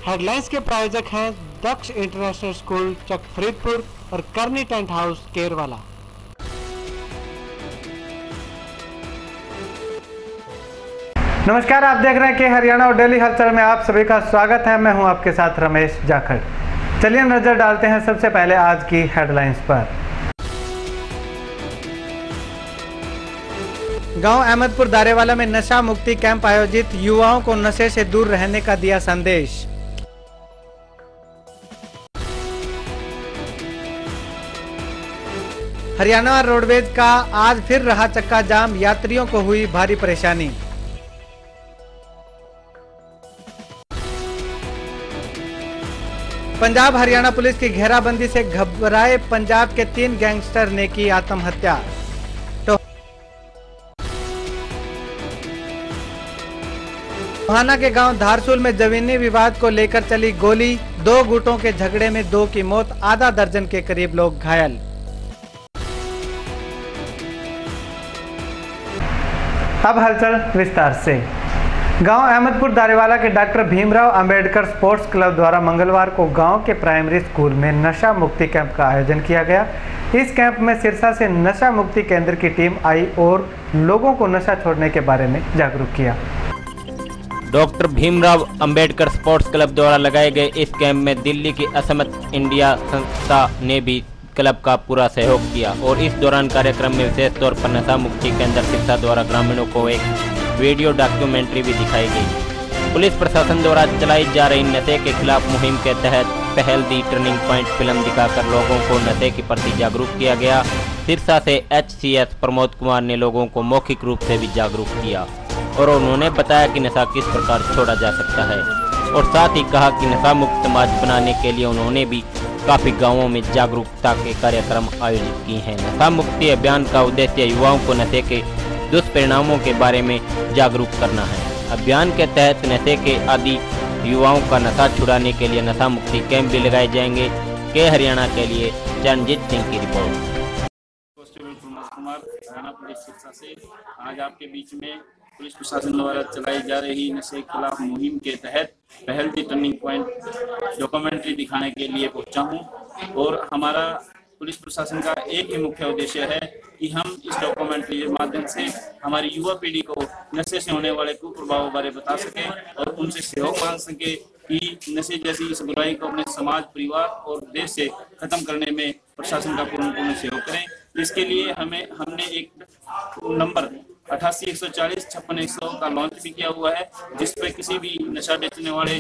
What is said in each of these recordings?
Headlines के प्रायोजक हैं दक्ष इंटरनेशनल स्कूल चक फरीदपुर और करनी टेंट हाउस केरवाला। नमस्कार, आप देख रहे हैं कि हरियाणा और दिल्ली हलचल में आप सभी का स्वागत है। मैं हूं आपके साथ रमेश जाखड़। चलिए नजर डालते हैं सबसे पहले आज की हेडलाइंस पर। गांव अहमदपुर दारेवाला में नशा मुक्ति कैंप आयोजित, युवाओं को नशे से दूर रहने का दिया संदेश। हरियाणा रोडवेज का आज फिर रहा चक्का जाम, यात्रियों को हुई भारी परेशानी। पंजाब हरियाणा पुलिस की घेराबंदी से घबराए पंजाब के 3 गैंगस्टर ने की आत्महत्या। टोहाना के गांव धारसूल में जमीनी विवाद को लेकर चली गोली, 2 गुटों के झगड़े में 2 की मौत, आधा दर्जन के करीब लोग घायल। अब हलचल विस्तार से। गांव अहमदपुर दारेवाला के doctor Bhimrao Ambedkar sports club द्वारा मंगलवार को गांव के प्राइमरी स्कूल में नशा मुक्ति कैंप का आयोजन किया गया। इस कैंप में सिरसा से नशा मुक्ति केंद्र की टीम आई और लोगों को नशा छोड़ने के बारे में जागरूक किया। Doctor Bhimrao Ambedkar sports club द्वारा लगाए गए इस कैंप में दिल्ली की असमत इंडिया संस्था ने भी क्लब का पूरा सहयोग किया और इस दौरान कार्यक्रम में विशेष तौर पर नशा मुक्ति केंद्र सिरसा द्वारा ग्रामीणों को एक वीडियो डॉक्यूमेंट्री भी दिखाई गई। पुलिस प्रशासन द्वारा चलाई जा रही नशे के खिलाफ मुहिम के तहत पहल दी टर्निंग पॉइंट फिल्म दिखाकर लोगों को नशे के प्रति जागरूक किया गया। सिरसा से HCS प्रमोद कुमार ने लोगों को मौखिक रूप से भी जागरूक किया और उन्होंने बताया कि नशा किस प्रकार छोड़ा जा सकता है और साथ ही कहा कि नशा मुक्त समाज बनाने के लिए उन्होंने भी काफी गांवों में जागरूकता के कार्यक्रम आयोजित किए हैं। नशा मुक्ति अभियान का उद्देश्य युवाओं को नशे के दुष्परिणामों के बारे में जागरूक करना है। अभियान के तहत नशे के आदि युवाओं का नशा छुड़ाने के लिए नशा मुक्ति कैंप भी लगाए जाएंगे। के हरियाणा के लिए चरणजीत सिंह की report. Constable Pramod Kumar, Haryana police Sirsa से आज आपके बीच में पुलिस प्रशासन द्वारा चलाई जा रही नशे के खिलाफ मुहिम के तहत पहल दी टर्निंग पॉइंट डॉक्यूमेंट्री दिखाने के लिए पहुंचा हूं और हमारा पुलिस प्रशासन का एक ही मुख्य उद्देश्य है कि हम इस डॉक्यूमेंट्री के माध्यम से हमारी युवा पीढ़ी को नशे से होने वाले कुप्रभावों बारे बता सके और उनसे सहयोग मांग सके कि नशे जैसी इस बुराई को अपने समाज, परिवार और देश से खत्म करने में प्रशासन का पूर्ण सहयोग करें। इसके लिए हमने एक नंबर 88-140-56-100 का लॉन्च भी किया हुआ है, जिस पर किसी भी नशा बेचने वाले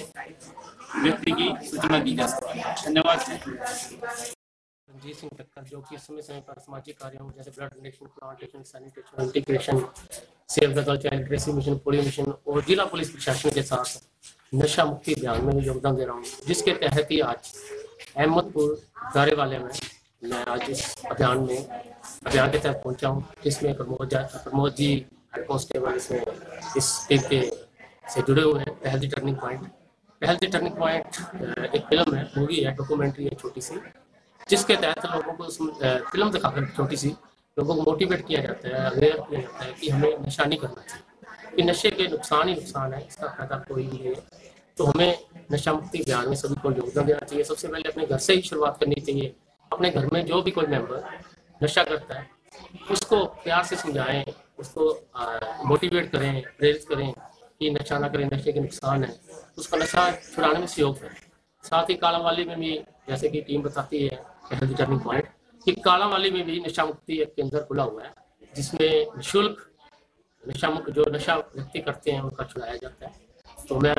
व्यक्ति की सूचना दी जा सकती है। धन्यवाद। रंजीत सिंह तक्कर, जो कि समय समय पर सामाजिक कार्यों जैसे blood donation, plantation, sanitation, integration, save the girl child, ग्रेसी मिशन, पोलियो मिशन और जिला पुलिस प्रशासन के साथ नशा मुक्ति अभियान में योगदान दे रहा हूँ, जिसके तहत ही आज अहमदपुर दारेवाले में मैं आज इस अभियान के तहत पहुंचा हूं, जिसमें प्रमोद जी हेड कांस्टेबल इसमें इस टीम के से जुड़े हुए हैं। पहल दी टर्निंग पॉइंट एक फिल्म है, मूवी है, डॉक्यूमेंट्री है छोटी सी, जिसके तहत लोगों को फिल्म दिखाकर छोटी सी लोगों को मोटिवेट किया जाता है, अवेयर किया जाता है कि हमें नशा नहीं करना चाहिए, कि नशे के नुकसान ही नुकसान है, इसका फायदा कोई नहीं है। तो हमें नशा मुक्ति अभियान में सभी को योगदान देना चाहिए। सबसे पहले अपने घर से ही शुरुआत करनी चाहिए। अपने घर में जो भी कोई मेंबर नशा करता है उसको प्यार से समझाएं, उसको मोटिवेट करें, प्रेरित करें कि नशा ना करें, नशे के नुकसान है, उसका नशा छुड़ाने में सहयोग करें। साथ ही कालांवाली में भी, जैसे कि टीम बताती है पहल टर्निंग पॉइंट, कि कालांवाली में भी नशा मुक्ति एक केंद्र खुला हुआ है, जिसमें निःशुल्क नशा मुक्त जो नशा व्यक्ति करते हैं उनका छुड़ाया जाता है। तो मैं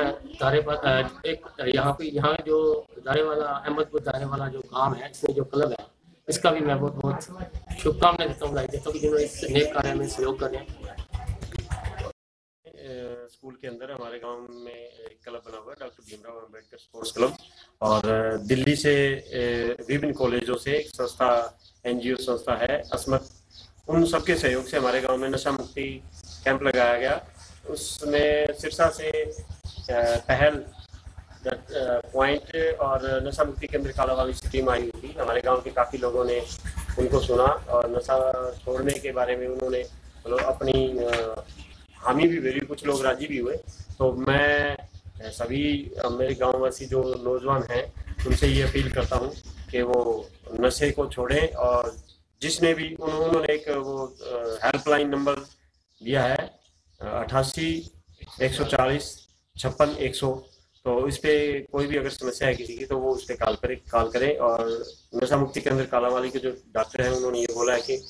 यहाँ जो दारेवाला, अहमदपुर दारेवाला जो गांव है, इसमें जो क्लब है, इसका भी मैं बहुत शुभकामनाएं देता हूँ, कि जिन्होंने इस नेक कार्य में सहयोग कर रहे हैं। स्कूल के अंदर हमारे गांव में एक क्लब बना हुआ है, doctor Bhimrao Ambedkar sports club, और दिल्ली से विभिन्न कॉलेजों से एक संस्था, NGO संस्था है असमत, उन सबके सहयोग से हमारे गांव में नशा मुक्ति कैंप लगाया गया। उसमें सिरसा से पहल पॉइंट और नशा मुक्ति केंद्र कालांवाली से टीम आई हुई थी। हमारे गांव के काफ़ी लोगों ने उनको सुना और नशा छोड़ने के बारे में उन्होंने अपनी हामी भी भरी, कुछ लोग राजी भी हुए। तो मैं सभी मेरे गांववासी जो नौजवान हैं उनसे ये अपील करता हूं कि वो नशे को छोड़ें, और जिसने भी उन्होंने एक वो हेल्पलाइन नंबर दिया है 88-140-56-100, तो इस पे कोई भी अगर समस्या है किसी की तो वो उस पर कॉल करें। और नशा मुक्ति केंद्र कालांवाली के जो डॉक्टर हैं उन्होंने ये बोला है कि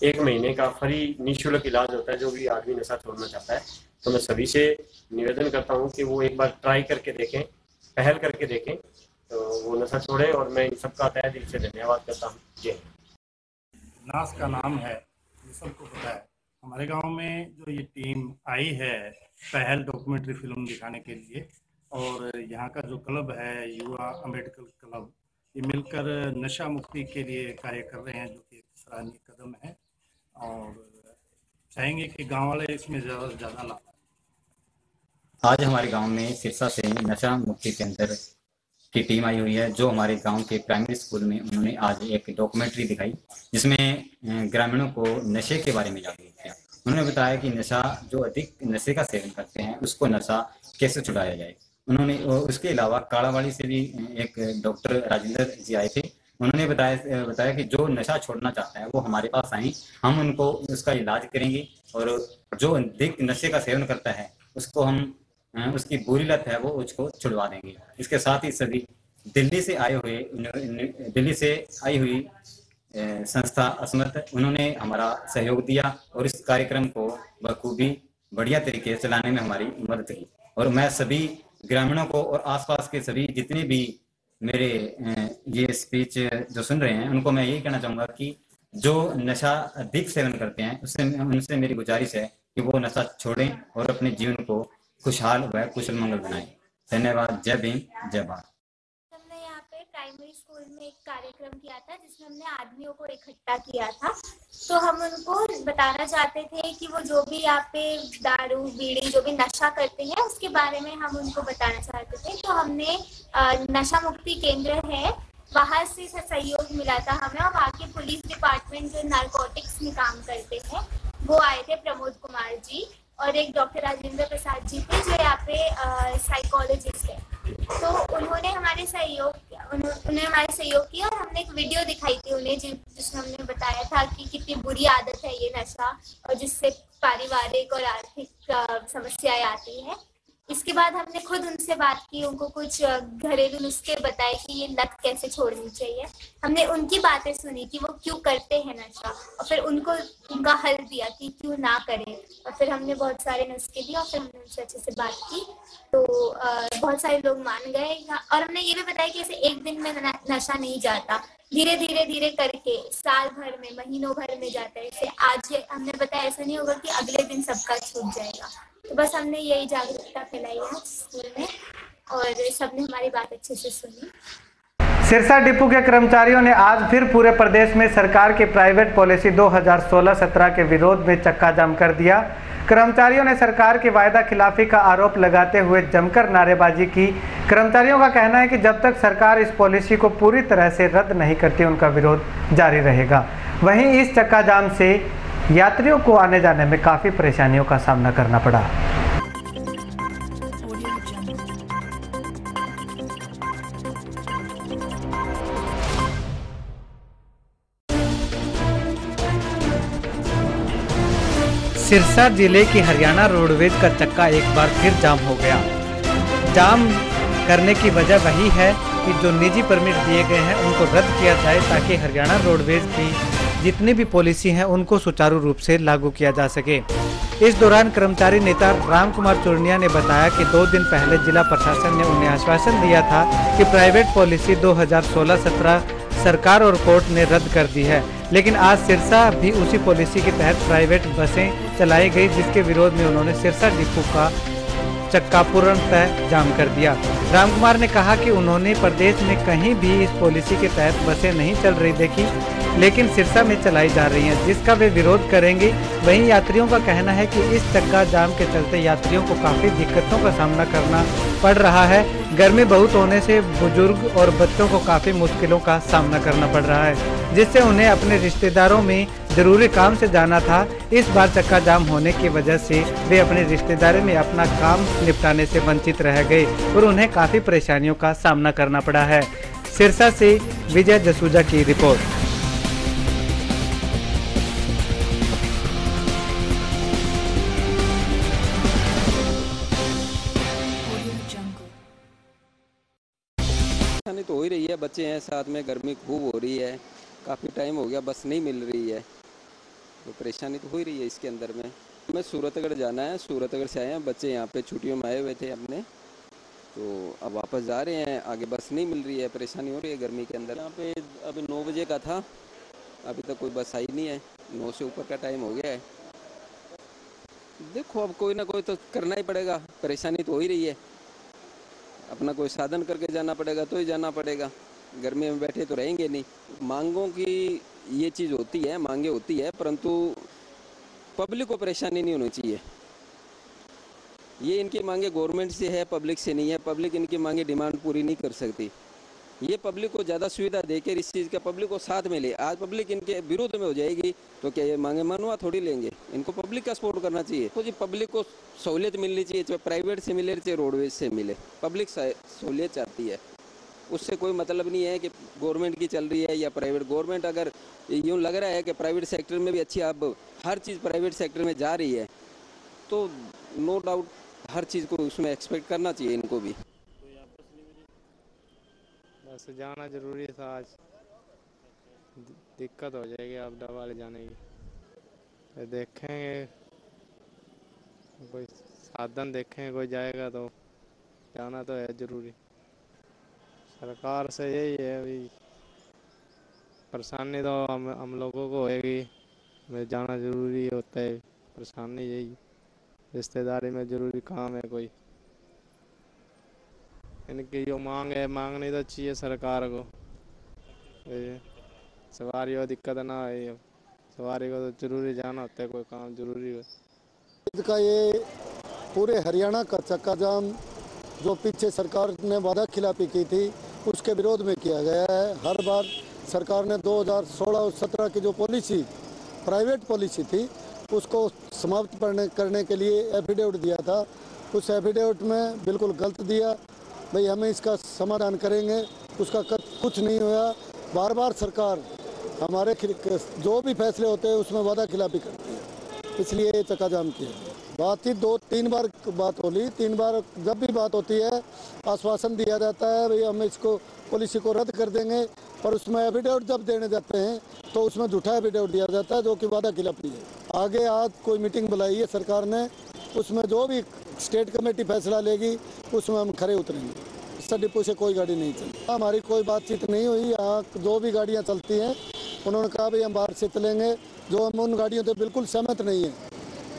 1 महीने का फ्री निःशुल्क इलाज होता है जो भी आदमी नशा छोड़ना चाहता है। तो मैं सभी से निवेदन करता हूं कि वो एक बार ट्राई करके देखें, पहल करके देखें, तो वो नशा छोड़े। और मैं इन सबका तहे दिल से धन्यवाद करता हूँ। जय हिंद। नास का नाम है, ये सबको पता है। हमारे गांव में जो ये टीम आई है पहल डॉक्यूमेंट्री फिल्म दिखाने के लिए, और यहाँ का जो क्लब है युवा अम्बेडकर क्लब, ये मिलकर नशा मुक्ति के लिए कार्य कर रहे हैं, जो कि एक सराहनीय कदम है। और चाहेंगे कि गांव वाले इसमें ज़्यादा लाभ। आज हमारे गांव में सिरसा से नशा मुक्ति केंद्र की टीम आई हुई है, जो हमारे गांव के प्राइमरी स्कूल में उन्होंने आज एक डॉक्यूमेंट्री दिखाई, जिसमें ग्रामीणों को नशे के बारे में जागरूक किया। उन्होंने बताया कि नशा, जो अधिक नशे का सेवन करते हैं उसको नशा कैसे छुड़ाया जाए। उन्होंने उसके अलावा कालांवाली से भी एक डॉक्टर राजेंद्र जी आए थे। उन्होंने बताया कि जो नशा छोड़ना चाहता है वो हमारे पास आए, हम उनको उसका इलाज करेंगे, और जो अधिक नशे का सेवन करता है उसको हम उसकी बुरी लत है वो उसको छुड़वा देंगे। इसके साथ ही सभी दिल्ली से आई हुई संस्था अस्मत, उन्होंने हमारा सहयोग दिया और इस कार्यक्रम को बखूबी बढ़िया तरीके से चलाने में हमारी मदद की। और मैं सभी ग्रामीणों को और आसपास के सभी जितने भी मेरे ये स्पीच जो सुन रहे हैं उनको मैं यही कहना चाहूँगा कि जो नशा अधिक सेवन करते हैं उनसे मेरी गुजारिश है कि वो नशा छोड़ें और अपने जीवन को खुशहाल व कुशल मंगल बनाएं। धन्यवाद। जय भीम, जय भारत। हमने यहाँ पे प्राइमरी स्कूल में एक कार्यक्रम किया था जिसमें हमने आदमियों को इकट्ठा किया था। तो हम उनको बताना चाहते थे कि वो जो भी यहाँ पे दारू बीड़ी जो भी नशा करते हैं उसके बारे में हम उनको बताना चाहते थे। तो हमने नशा मुक्ति केंद्र है वहाँ से सहयोग मिला था हमें, और वहाँ के पुलिस डिपार्टमेंट जो नारकोटिक्स में काम करते हैं वो आए थे, प्रमोद कुमार जी, और एक डॉक्टर राजेंद्र प्रसाद जी थे जो यहाँ पे साइकोलॉजिस्ट है। तो उन्होंने हमारे सहयोग किया और हमने एक वीडियो दिखाई थी उन्हें जिसमें हमने बताया था कि कितनी बुरी आदत है ये नशा, और जिससे पारिवारिक और आर्थिक समस्याएं आती हैं। इसके बाद हमने खुद उनसे बात की, उनको कुछ घरेलू नुस्खे बताए कि ये लत कैसे छोड़नी चाहिए। हमने उनकी बातें सुनी कि वो क्यों करते हैं नशा, और फिर उनको उनका हल दिया कि क्यों ना करें। और फिर हमने बहुत सारे नुस्खे दिए और फिर हमने उनसे अच्छे से बात की, तो बहुत सारे लोग मान गए। और हमने ये भी बताया कि ऐसे एक दिन में नशा नहीं जाता, धीरे धीरे करके साल भर में, महीनों भर में जाता है। जैसे आज हमने बताया ऐसा नहीं होगा कि अगले दिन सबका छूट जाएगा। तो बस हमने यही जागरूकता फैलाई है स्कूल में, और सबने हमारी बात अच्छे से सुनी। सिरसा डिपो के कर्मचारियों ने आज फिर पूरे प्रदेश में सरकार की प्राइवेट पॉलिसी 2016-17 के विरोध में चक्का जाम कर दिया। कर्मचारियों ने सरकार की वायदा खिलाफी का आरोप लगाते हुए जमकर नारेबाजी की। कर्मचारियों का कहना है कि जब तक सरकार इस पॉलिसी को पूरी तरह से रद्द नहीं करती उनका विरोध जारी रहेगा। वहीं इस चक्का जाम से यात्रियों को आने जाने में काफ़ी परेशानियों का सामना करना पड़ा। सिरसा जिले की हरियाणा रोडवेज का चक्का एक बार फिर जाम हो गया। जाम करने की वजह वही है कि जो निजी परमिट दिए गए हैं उनको रद्द किया जाए ताकि हरियाणा रोडवेज की जितनी भी पॉलिसी हैं उनको सुचारू रूप से लागू किया जा सके। इस दौरान कर्मचारी नेता राम कुमार चूर्निया ने बताया कि 2 दिन पहले जिला प्रशासन ने उन्हें आश्वासन दिया था कि प्राइवेट पॉलिसी 2016-17 सरकार और कोर्ट ने रद्द कर दी है, लेकिन आज सिरसा भी उसी पॉलिसी के तहत प्राइवेट बसें चलाई गई, जिसके विरोध में उन्होंने सिरसा डिपो का चक्का पूर्णतः जाम कर दिया। राम कुमार ने कहा कि उन्होंने प्रदेश में कहीं भी इस पॉलिसी के तहत बसें नहीं चल रही देखी, लेकिन सिरसा में चलाई जा रही हैं, जिसका वे विरोध करेंगे। वहीं यात्रियों का कहना है कि इस चक्का जाम के चलते यात्रियों को काफ़ी दिक्कतों का सामना करना पड़ रहा है। गर्मी बहुत होने से बुजुर्ग और बच्चों को काफ़ी मुश्किलों का सामना करना पड़ रहा है, जिससे उन्हें अपने रिश्तेदारों में जरूरी काम से जाना था। इस बार चक्का जाम होने की वजह से वे अपने रिश्तेदारी में अपना काम निपटाने से वंचित रह गए और उन्हें काफी परेशानियों का सामना करना पड़ा है। सिरसा से विजय जसूजा की रिपोर्ट। परेशानी तो हो ही रही है, बच्चे हैं साथ में, गर्मी खूब हो रही है, काफ़ी टाइम हो गया बस नहीं मिल रही है, तो परेशानी तो हो ही रही है इसके अंदर में। हमें सूरतगढ़ जाना है, सूरतगढ़ से आए हैं बच्चे, यहाँ पे छुट्टियों में आए हुए थे अपने, तो अब वापस जा रहे हैं, आगे बस नहीं मिल रही है, परेशानी हो रही है गर्मी के अंदर। यहाँ पे अभी 9 बजे का था, अभी तक कोई बस आई नहीं है, 9 से ऊपर का टाइम हो गया है। देखो अब कोई ना कोई तो करना ही पड़ेगा, परेशानी तो हो ही रही है, अपना कोई साधन करके जाना पड़ेगा तो ही जाना पड़ेगा, गर्मी में बैठे तो रहेंगे नहीं। मांगों की ये चीज़ होती है, मांगे होती है, परंतु पब्लिक को परेशानी नहीं होनी चाहिए। ये इनकी मांगे गवर्नमेंट से है, पब्लिक से नहीं है। पब्लिक इनकी मांगे डिमांड पूरी नहीं कर सकती। ये पब्लिक को ज़्यादा सुविधा देकर इस चीज़ का पब्लिक को साथ में ले, आज पब्लिक इनके विरोध में हो जाएगी तो क्या ये मांगे मनवा थोड़ी लेंगे। इनको पब्लिक का सपोर्ट करना चाहिए। तो जी पब्लिक को सहूलियत मिलनी चाहिए, चाहे प्राइवेट से मिले चाहे रोडवेज से मिले, पब्लिक सहूलियत चाहती है। उससे कोई मतलब नहीं है कि गवर्नमेंट की चल रही है या प्राइवेट। गवर्नमेंट अगर यूँ लग रहा है कि प्राइवेट सेक्टर में भी अच्छी, अब हर चीज़ प्राइवेट सेक्टर में जा रही है, तो नो डाउट हर चीज़ को उसमें एक्सपेक्ट करना चाहिए इनको भी। बस जाना जरूरी था, आज दिक्कत हो जाएगी आप दवा ले जाने की, तो देखेंगे कोई साधन, देखेंगे कोई जाएगा तो जाना तो है जरूरी। सरकार से यही है, अभी परेशानी तो हम लोगों को होएगी, हमें जाना जरूरी होता है, परेशानी यही, रिश्तेदारी में जरूरी काम है कोई। इनकी जो मांग है, मांगनी तो चाहिए सरकार को, सवारी हो दिक्कत ना है, सवारी को तो जरूरी जाना होता है, कोई काम जरूरी हो। इसका ये पूरे हरियाणा का चक्का जाम जो पीछे सरकार ने वादा खिलाफी की थी उसके विरोध में किया गया है। हर बार सरकार ने 2016 और 17 की जो पॉलिसी, प्राइवेट पॉलिसी थी, उसको समाप्त करने के लिए एफिडेविट दिया था। उस एफिडेविट में बिल्कुल गलत दिया, भाई हमें इसका समाधान करेंगे, उसका कुछ नहीं हुआ। बार बार सरकार हमारे जो भी फैसले होते हैं उसमें वादा खिलाफी करती है, इसलिए चक्का जाम किया। बात ही 2-3 बार बात होली, 3 बार जब भी बात होती है आश्वासन दिया जाता है भाई हम इसको पॉलिसी को रद्द कर देंगे, पर उसमें एफिडेविट जब देने जाते हैं तो उसमें झूठा एफिडेविट दिया जाता है जो कि वादा खिलाफी है। आगे आज कोई मीटिंग बुलाई है सरकार ने, उसमें जो भी स्टेट कमेटी फैसला लेगी उसमें हम खरे उतरेंगे। इससे डिपो से कोई गाड़ी नहीं चली, हमारी कोई बातचीत नहीं हुई। यहाँ जो भी गाड़ियाँ चलती हैं उन्होंने कहा भाई हम बाहर से चलेंगे, जो हम उन गाड़ियों से बिल्कुल सहमत नहीं है।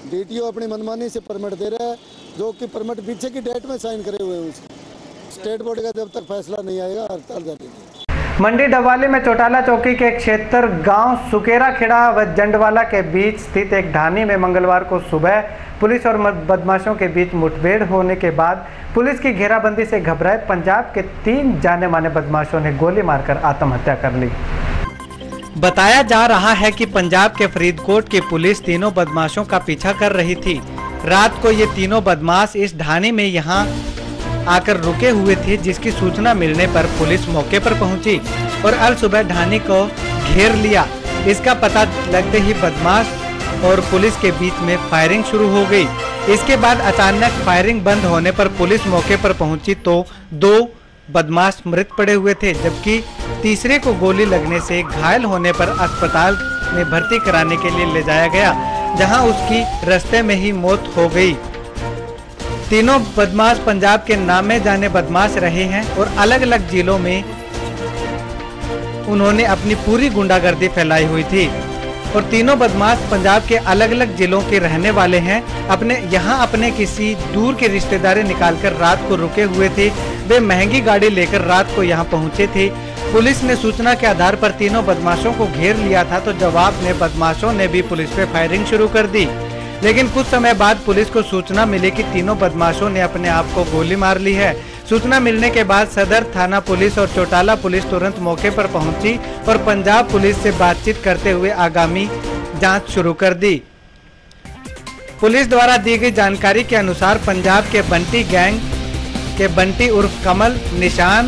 डीटीओ अपनी मनमानी से परमिट दे रहा है, जो कि परमिट पीछे की डेट में साइन करे हुए हैं उसके। स्टेट बोर्ड का जब तक फैसला नहीं आएगा हड़ताल जारी है। मंडी डबवाली में चौटाला चौकी के क्षेत्र गांव सुकेरा खेड़ा व जंडवाला के बीच स्थित एक ढानी में मंगलवार को सुबह पुलिस और बदमाशों के बीच मुठभेड़ होने के बाद पुलिस की घेराबंदी से घबराए पंजाब के 3 जाने माने बदमाशों ने गोली मारकर आत्महत्या कर ली। बताया जा रहा है कि पंजाब के फरीदकोट की पुलिस तीनों बदमाशों का पीछा कर रही थी। रात को ये तीनों बदमाश इस ढानी में यहाँ आकर रुके हुए थे, जिसकी सूचना मिलने पर पुलिस मौके पर पहुंची और अल सुबह ढानी को घेर लिया। इसका पता लगते ही बदमाश और पुलिस के बीच में फायरिंग शुरू हो गई। इसके बाद अचानक फायरिंग बंद होने पर पुलिस मौके पर पहुंची तो 2 बदमाश मृत पड़े हुए थे, जबकि तीसरे को गोली लगने से घायल होने पर अस्पताल में भर्ती कराने के लिए ले जाया गया, जहां उसकी रास्ते में ही मौत हो गई। तीनों बदमाश पंजाब के नामे जाने बदमाश रहे हैं और अलग अलग जिलों में उन्होंने अपनी पूरी गुंडागर्दी फैलाई हुई थी और तीनों बदमाश पंजाब के अलग अलग जिलों के रहने वाले हैं। अपने किसी दूर के रिश्तेदारी निकालकर रात को रुके हुए थे। वे महंगी गाड़ी लेकर रात को यहां पहुंचे थे। पुलिस ने सूचना के आधार पर तीनों बदमाशों को घेर लिया था, तो जवाब में बदमाशों ने भी पुलिस पे फायरिंग शुरू कर दी। लेकिन कुछ समय बाद पुलिस को सूचना मिली कि तीनों बदमाशों ने अपने आप को गोली मार ली है। सूचना मिलने के बाद सदर थाना पुलिस और चौटाला पुलिस तुरंत मौके पर पहुंची और पंजाब पुलिस से बातचीत करते हुए आगामी जांच शुरू कर दी। पुलिस द्वारा दी गई जानकारी के अनुसार पंजाब के बंटी गैंग के बंटी उर्फ कमल, निशान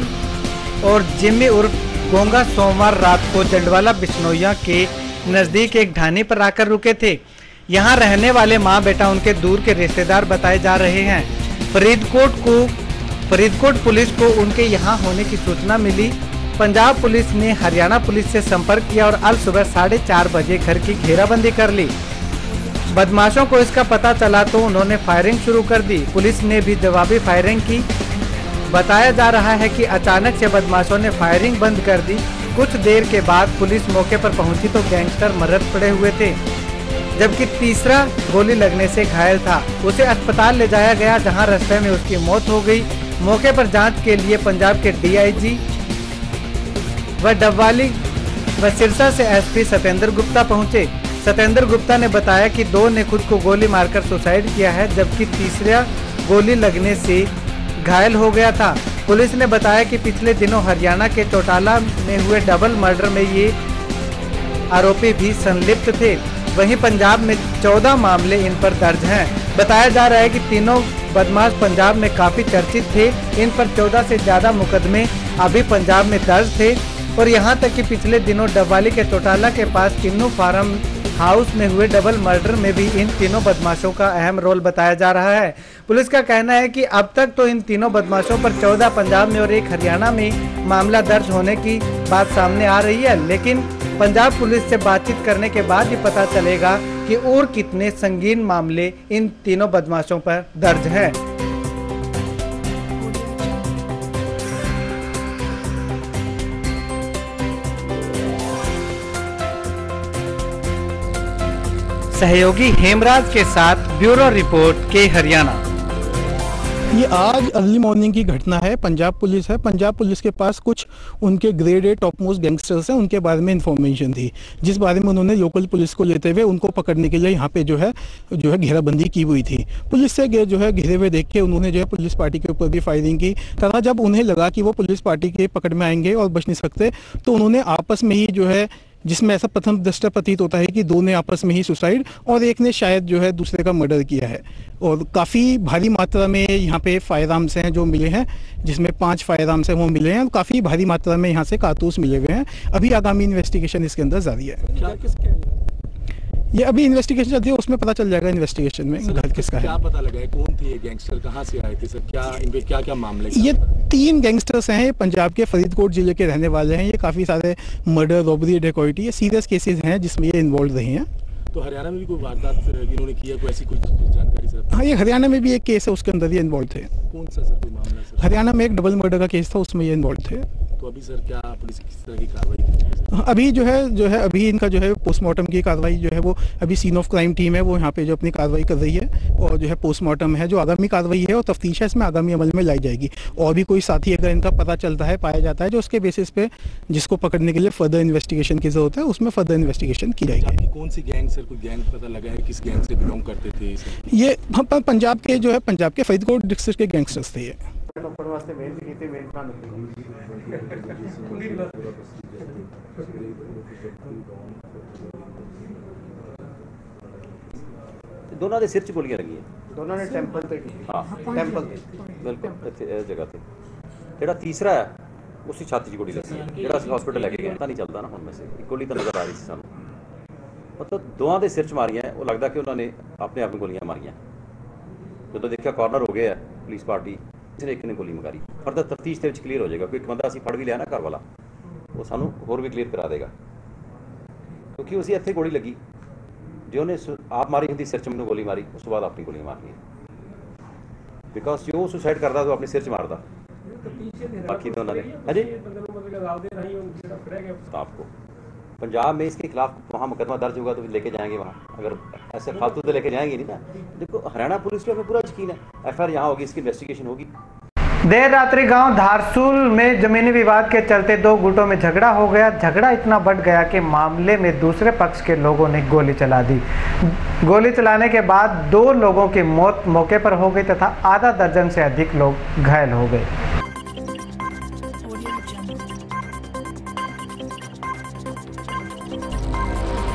और जिम्मी उर्फ गोंगा सोमवार रात को जंडवाला बिश्नोइया के नजदीक एक ढानी पर आकर रुके थे। यहाँ रहने वाले मां बेटा उनके दूर के रिश्तेदार बताए जा रहे हैं। फरीदकोट पुलिस को उनके यहाँ होने की सूचना मिली। पंजाब पुलिस ने हरियाणा पुलिस से संपर्क किया और अल सुबह 4:30 बजे घर की घेराबंदी कर ली। बदमाशों को इसका पता चला तो उन्होंने फायरिंग शुरू कर दी। पुलिस ने भी जवाबी फायरिंग की। बताया जा रहा है कि अचानक से बदमाशों ने फायरिंग बंद कर दी। कुछ देर के बाद पुलिस मौके पर पहुंची तो गैंगस्टर मरद पड़े हुए थे, जबकि तीसरा गोली लगने से घायल था। उसे अस्पताल ले जाया गया, जहां रास्ते में उसकी मौत हो गई। मौके पर जांच के लिए पंजाब के डीआईजी व डबवाली व सिरसा से एसपी सत्येंद्र गुप्ता पहुंचे। सत्येंद्र गुप्ता ने बताया कि 2 ने खुद को गोली मारकर सुसाइड किया है, जबकि तीसरा गोली लगने से घायल हो गया था। पुलिस ने बताया कि पिछले दिनों हरियाणा के चौटाला में हुए डबल मर्डर में ये आरोपी भी संलिप्त थे। वहीं पंजाब में 14 मामले इन पर दर्ज हैं। बताया जा रहा है कि तीनों बदमाश पंजाब में काफी चर्चित थे। इन पर 14 से ज्यादा मुकदमे अभी पंजाब में दर्ज थे और यहां तक कि पिछले दिनों डबवाली के चौटाला के पास किन्नू फार्म हाउस में हुए डबल मर्डर में भी इन तीनों बदमाशों का अहम रोल बताया जा रहा है। पुलिस का कहना है कि अब तक तो इन तीनों बदमाशों पर 14 पंजाब में और 1 हरियाणा में मामला दर्ज होने की बात सामने आ रही है, लेकिन पंजाब पुलिस से बातचीत करने के बाद ही पता चलेगा कि और कितने संगीन मामले इन तीनों बदमाशों पर दर्ज हैं। सहयोगी हेमराज के साथ ब्यूरो रिपोर्ट के हरियाणा। ये आज अर्ली मॉर्निंग की घटना है। पंजाब पुलिस है। पंजाब पुलिस के पास कुछ उनके grade A top most gangsters हैं, उनके बारे में इंफॉर्मेशन थी, जिस बारे में उन्होंने लोकल पुलिस को लेते हुए उनको पकड़ने के लिए यहाँ पे जो है घेराबंदी की हुई थी। पुलिस से जो है घिरे हुए देख के उन्होंने जो है पुलिस पार्टी के ऊपर भी फायरिंग की तथा जब उन्हें लगा कि वो पुलिस पार्टी के पकड़ में आएंगे और बच नहीं सकते तो उन्होंने आपस में ही जो है, जिसमें ऐसा प्रथम दृष्टया प्रतीत होता है कि 2 ने आपस में ही सुसाइड और 1 ने शायद जो है दूसरे का मर्डर किया है। और काफ़ी भारी मात्रा में यहाँ पे फायर आर्म्स हैं जो मिले हैं, जिसमें 5 फायर आर्म्स हैं वो मिले हैं और काफ़ी भारी मात्रा में यहाँ से कारतूस मिले हुए हैं। अभी आगामी इन्वेस्टिगेशन इसके अंदर जारी है। ये अभी इन्वेस्टिगेशन चलती है, उसमें पता चल जाएगा इन्वेस्टिगेशन में घर किसका है। क्या पता लगा है कौन थे ये गैंगस्टर, कहाँ से आए थे सर, क्या इनके क्या मामले? ये 3 गैंगस्टर्स हैं, ये पंजाब के फरीदकोट जिले के रहने वाले हैं। ये काफ़ी सारे मर्डर, रॉबरी, डेकोइटी, ये सीरियस केसेस हैं जिसमें ये इन्वॉल्व रहे हैं। तो हरियाणा में भी कोई वारदात इन्होंने किया, कोई ऐसी कुछ जानकारी सर? हाँ, ये हरियाणा में भी एक केस है, उसके अंदर ये इन्वॉल्व थे। कौन सा सर कोई मामला सर? हरियाणा में एक डबल मर्डर का केस था, उसमें ये इन्वॉल्व थे। तो अभी सर क्या पुलिस किस तरह की कार्रवाई कर रही है? अभी जो है अभी इनका जो है पोस्टमार्टम की कार्रवाई जो है वो अभी सीन ऑफ क्राइम टीम है वो यहाँ पे जो अपनी कार्रवाई कर रही है और जो है पोस्टमार्टम है जो आगामी कार्रवाई है और तफ्तीश है, इसमें आगामी अमल में लाई जाएगी। और भी कोई साथी अगर इनका पता चलता है, पाया जाता है, जो उसके बेसिस पे जिसको पकड़ने के लिए फर्दर इन्वेस्टिगेशन की जरूरत है, उसमें फर्दर इन्वेस्टिगेशन की जाएगी। कौन सी गैंग सर, कोई गैंग पता लगा है, किस गैंग से बिलोंग करते थे? ये पंजाब के जो है पंजाब के फरीदकोट डिस्ट्रिक्ट के गैंगस्टर्स थे ये। दोनों ਦੇ ਸਿਰ 'ਚ ਗੋਲੀਆਂ ਲੱਗੀਆਂ। ਦੋਨਾਂ ਨੇ ਟੈਂਪਲ ਤੇ ਹਾਂ ਟੈਂਪਲ ਤੇ ਬਿਲਕੁਲ ਇੱਥੇ ਇਸ ਜਗ੍ਹਾ ਤੇ। ਜਿਹੜਾ ਤੀਸਰਾ ਹੈ ਉਸੇ ਛਾਤੀ 'ਚ ਗੋਲੀ ਲੱਗੀ ਹੈ, ਜਿਹੜਾ ਅਸੀਂ ਹਸਪੀਟਲ ਲੈ ਕੇ ਗਏ ਤਾਂ ਨਹੀਂ ਚੱਲਦਾ ਨਾ ਹੁਣ ਵੈਸੇ, ਇੱਕ ਗੋਲੀ ਤਾਂ ਨਜ਼ਰ ਆ ਰਹੀ ਸੀ ਸਾਨੂੰ। ਮਤਲਬ ਦੋਵਾਂ ਦੇ ਸਿਰ 'ਚ ਮਾਰੀਆਂ, ਉਹ ਲੱਗਦਾ ਕਿ ਉਹਨਾਂ ਨੇ ਆਪਣੇ ਆਪ ਨੂੰ ਗੋਲੀਆਂ ਮਾਰੀਆਂ। ਜਦੋਂ ਦੇਖਿਆ ਕਾਰਨਰ ਹੋ ਗਿਆ ਪੁਲਿਸ ਪਾਰਟੀ, ਕਿਸੇ ਨੇ ਇੱਕ ਨੇ ਗੋਲੀ ਮਾਰੀ। ਫਰਦਰ ਤਫਤੀਸ਼ ਦੇ ਵਿੱਚ ਕਲੀਅਰ ਹੋ ਜਾਏਗਾ, ਕੋਈ ਇੱਕ ਬੰਦਾ ਅਸੀਂ ਫੜ ਵੀ ਲਿਆ ਨਾ ਘਰ ਵਾਲਾ, ਉਹ ਸਾਨੂੰ ਹੋਰ ਵੀ ਕਲੀਅਰ ਕਰਾ ਦੇਗਾ, ਕਿਉਂਕਿ ਉਸੇ ਇੱਥੇ ਗੋਲੀ ਲੱਗੀ। जो ने आप मारी हिंदी सिर च मैंने गोली मारी, उस बाद अपनी गोली मारनी है, बिकॉज जो सुसाइड करता तो अपने सिर च मारता। बाकी तो उन्होंने अजय स्टाफ को पंजाब में इसके खिलाफ वहाँ मुकदमा दर्ज होगा तो लेके जाएंगे वहाँ, अगर ऐसे फालतू तो लेके जाएंगे नहीं ना। देखो हरियाणा पुलिस को हमें पूरा यकीन है, FIR यहाँ होगी, इसकी इन्वेस्टिगेशन होगी। देर रात्रि गांव धारसूल में जमीनी विवाद के चलते 2 गुटों में झगड़ा हो गया। झगड़ा इतना बढ़ गया कि मामले में दूसरे पक्ष के लोगों ने गोली चला दी। गोली चलाने के बाद 2 लोगों की मौत मौके पर हो गई तथा आधा दर्जन से अधिक लोग घायल हो गए।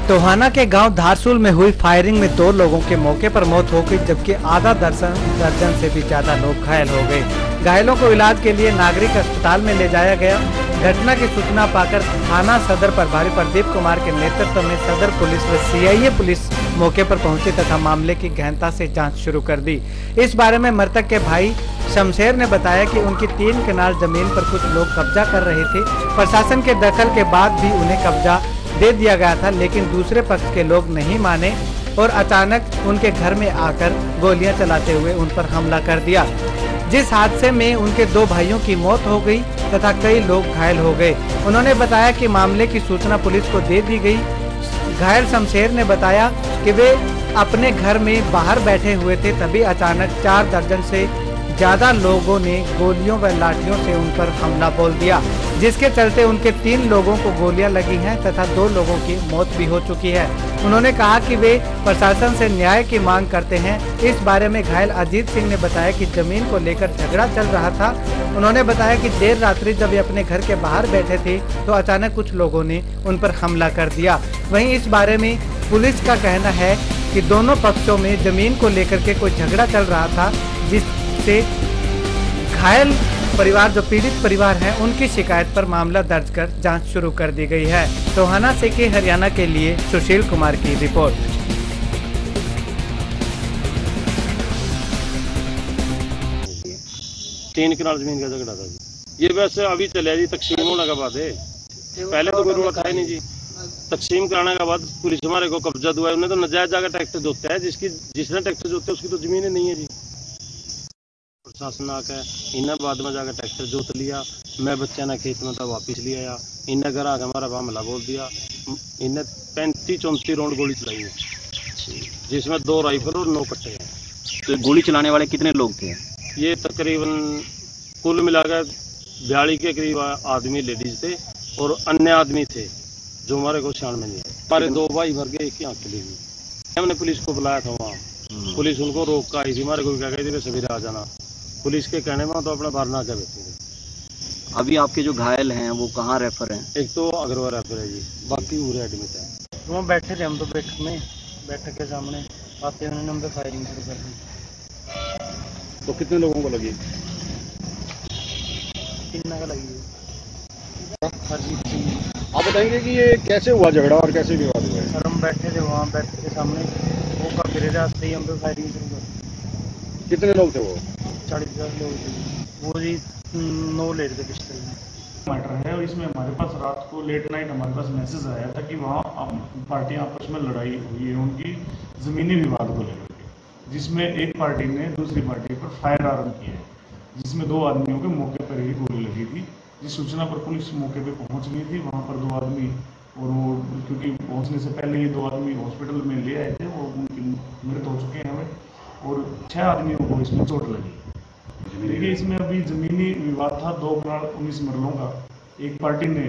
टोहाना के गांव धारसूल में हुई फायरिंग में 2 लोगों के मौके पर मौत हो गई, जबकि आधा दर्जन से भी ज्यादा लोग घायल हो गए। घायलों को इलाज के लिए नागरिक अस्पताल में ले जाया गया। घटना की सूचना पाकर थाना सदर प्रभारी प्रदीप कुमार के नेतृत्व में सदर पुलिस व सीआईए पुलिस मौके पर पहुंची तथा मामले की गहनता से जांच शुरू कर दी। इस बारे में मृतक के भाई शमशेर ने बताया कि उनकी 3 कनाल जमीन पर कुछ लोग कब्जा कर रहे थे। प्रशासन के दखल के बाद भी उन्हें कब्जा दे दिया गया था, लेकिन दूसरे पक्ष के लोग नहीं माने और अचानक उनके घर में आकर गोलियां चलाते हुए उन पर हमला कर दिया, जिस हादसे में उनके 2 भाइयों की मौत हो गई तथा कई लोग घायल हो गए। उन्होंने बताया कि मामले की सूचना पुलिस को दे दी गई। घायल शमशेर ने बताया कि वे अपने घर में बाहर बैठे हुए थे, तभी अचानक 4 दर्जन से ज्यादा लोगों ने गोलियों व लाठियों से उन पर हमला बोल दिया, जिसके चलते उनके 3 लोगों को गोलियां लगी हैं तथा 2 लोगों की मौत भी हो चुकी है। उन्होंने कहा कि वे प्रशासन से न्याय की मांग करते हैं। इस बारे में घायल अजीत सिंह ने बताया कि जमीन को लेकर झगड़ा चल रहा था। उन्होंने बताया कि देर रात्रि जब वे अपने घर के बाहर बैठे थे तो अचानक कुछ लोगों ने उन पर हमला कर दिया। वहीं इस बारे में पुलिस का कहना है कि दोनों पक्षों में जमीन को लेकर के कोई झगड़ा चल रहा था, जिससे घायल परिवार जो पीड़ित परिवार है उनकी शिकायत पर मामला दर्ज कर जांच शुरू कर दी गई है। टोहाना से के हरियाणा के लिए सुशील कुमार की रिपोर्ट। 3 कनाल जमीन का झगड़ा था जी। ये वैसे अभी चले जी, तकसीम होने के बाद है, पहले तो कोई रोड़ा था ही नहीं जी। तकसीम कराने के बाद पुलिस हमारे को कब्जा दुआ, उन्हें तो नजायज जाकर ट्रैक्टर जोतता है, जिसने ट्रैक्टर जोते उसकी तो जमीन ही नहीं है जी। प्रशासन आकर इन्हें बाद में जाकर ट्रैक्टर जोत लिया। मैं बच्चा ने खेत में था वापिस लिया या इन्हें घर आकर हमारा हमला बोल दिया। इन्हें 35-34 राउंड गोली चलाई है, जिसमें 2 राइफल और 9 कट्टे हैं। तो गोली चलाने वाले कितने लोग थे? ये तकरीबन कुल मिलाकर 42 के करीब आदमी लेडीज थे और अन्य आदमी थे जो हमारे को शान में नहीं आए। हमारे 2 भाई भर गए, 1 की आंख चली गई। हमने पुलिस को बुलाया था, वहाँ पुलिस उनको रोक कर आई थी। हमारे को क्या कहती थी सवेरे आ जाना, पुलिस के कहने में तो अपना भरना के बैठे थे। अभी आपके जो घायल हैं वो कहाँ रेफर हैं? एक तो अग्रवाल रेफर है जी, बाकी पूरे एडमिट है। वहाँ बैठे थे हम तो बैठक के सामने आते उन्होंने हम पे फायरिंग शुरू कर दी। तो कितने लोगों को लगी? 3 का लगी। आप बताएंगे कि ये कैसे हुआ झगड़ा और कैसे विवाद हुआ? सर हम बैठे थे वहाँ बैठक के सामने, वो काफी आते ही हम पे फायरिंग शुरू कर दी। कितने लोग थे वो? 40-50 लोग थे वो जी। 9 ले थे पिस्टल में। मैटर है और इसमें हमारे पास रात को लेट नाइट हमारे पास मैसेज आया था कि वहाँ पार्टियां आपस में लड़ाई हुई है उनकी ज़मीनी विवाद को लेकर के, जिसमें एक पार्टी ने दूसरी पार्टी पर फायर आर्म किया है, जिसमें 2 आदमियों के मौके पर ही गोली लगी थी। जिस सूचना पर पुलिस मौके पर पहुँच गई थी, वहाँ पर 2 आदमी और वो क्योंकि पहुँचने से पहले ये 2 आदमी हॉस्पिटल में ले आए थे, वो उनकी मृत हो चुके हैं हमें, और 6 आदमियों को इसमें चोट लगी। देखिए इसमें अभी जमीनी विवाद था 2 कनाल 19 मरलों का। एक पार्टी ने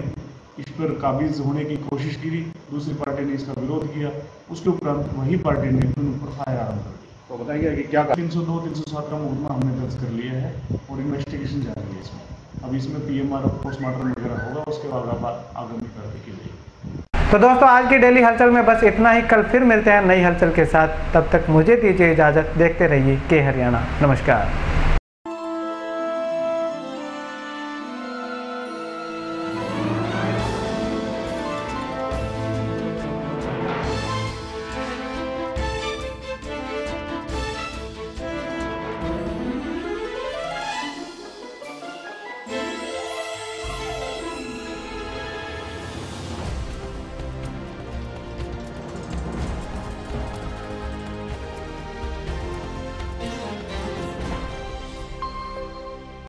इस पर काबिज होने की कोशिश की, दूसरी पार्टी ने इसका विरोध किया, उसके उपरांत वही पार्टी ने फिर ऊपर फायर आर्म कर दिया। तो बताएंगे कि क्या 302-307 का मुकदमा हमने दर्ज कर लिया है और इन्वेस्टिगेशन जारी है इसमें। अब इसमें PMR पोस्टमार्टम वगैरह होगा, उसके बाद आगामी कार्रवाई की जाएगी। तो दोस्तों आज की डेली हलचल में बस इतना ही। कल फिर मिलते हैं नई हलचल के साथ, तब तक मुझे दीजिए इजाज़त। देखते रहिए के हरियाणा। नमस्कार।